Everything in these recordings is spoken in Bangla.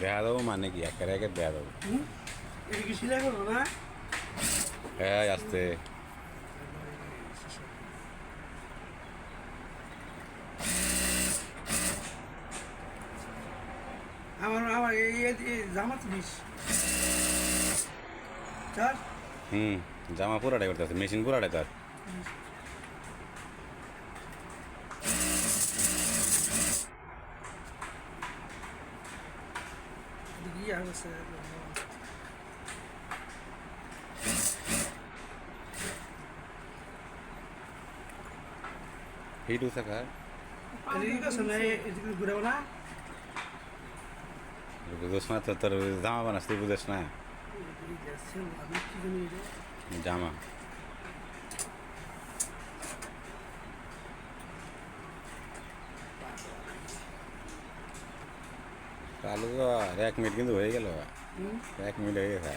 দেখা দেবো মানে কি একের একের দেখা দেবো। এটা কি সিলাই করবো না? হ্যাঁ আসতে আমার আমার এই জামা জিনিস স্যার জামা পুরাটাই করতে আছে, মেশিন পুরাটাই তার। কি আছে হিট উঠছে কার এদিকে আছে না এদিকে ঘুরে না বুঝোস না তো, তোর জামা বানাস তুই বুঝোস না। আমি কি জানি জামা চালু আর 1 মিনিট কিন্তু হয়ে গেল, 1 মিনিট হয়ে গেছে।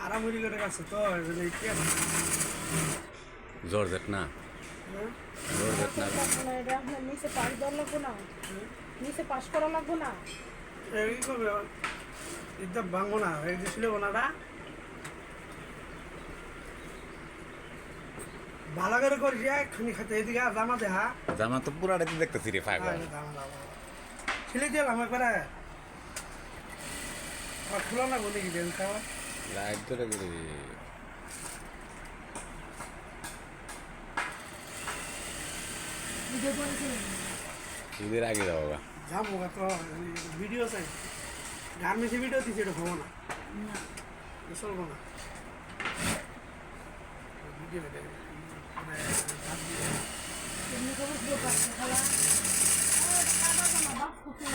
আরামুরি করে আছে তো কি আছে জোর দেখ না, জোর দেখ না। নিচে পাশ দেওয়া লাগবো না, নিচে পাশ করা লাগবো না। এই করবে এটা ভাঙবো না এই যে ছিল ওনারা ভালো করে করিস খানি খাতে এদিকে আর জামা দেহা জামা তো পুরাটাই দেখতেছি রে ফাঁকা। ছেলে দিলাম একবারে খুলো না বলে কি দেন খাওয়া লাইট ধরে গেলে ভিডিও করেছিলেন ঈদের আগে যাবো গা। যাবো তো ভিডিও চাই গার্মেন্টসে ভিডিও দিচ্ছে এটা হবো না চলবো না ভিডিও এমনি করে দোকান খালা বাপ ফুটে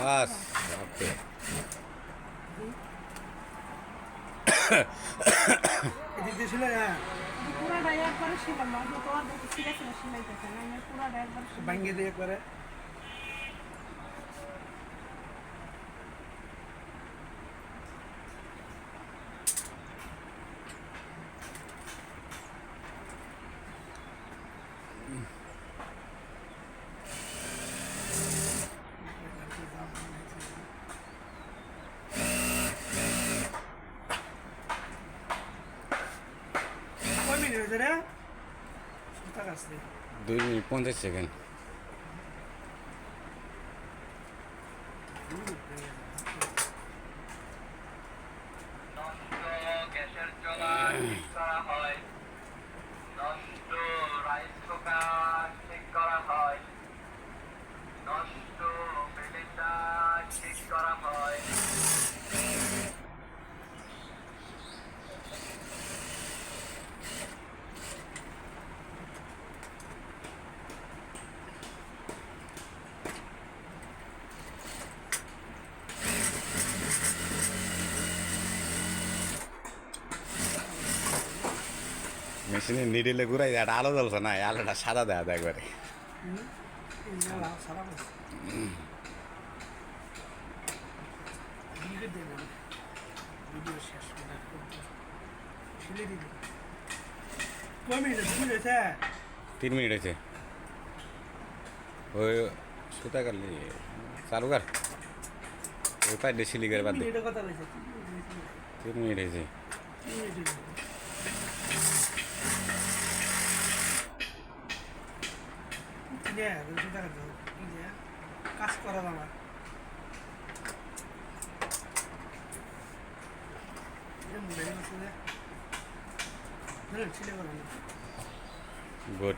বাস বাপরে। এদিক দিয়ে ছিল হ্যাঁ পুরাটা একবারে শিলাম না, তোমার ঠিক আছে না শিলাইতেছে না, আমি পুরাটা একবার ভাঙ্গে দিয়ে একবারে কয় মিনিট হয়েছে রে সুতা কাটছে 2 মিনিট 50 সেকেন্ড। গ্যাসের চুলা ঠিক করা হয়, নষ্ট রাইস কুকার ঠিক করা হয়, নষ্ট ব্লেন্ডার ঠিক করা হয়। মেশিনে নিডিলে ঘুরাই একটা আলো জ্বলছে না, আলোটা সাদা দেয়া দেয় একবারে। সারা বছর ভিডিও শেষ ছেলে দিদি কয় মিনিট 2 মিনিট হয়েছে 3 মিনিট হয়েছে। ওই সুতা কাটলি চালু কর, ওই পাই দিয়ে সিলিগার বাদ দে। মিনিটের কথা বলছে 3 মিনিট হয়েছে। 3 মিনিট হয়েছে কাজ করা আমার ছেলে করা গুড।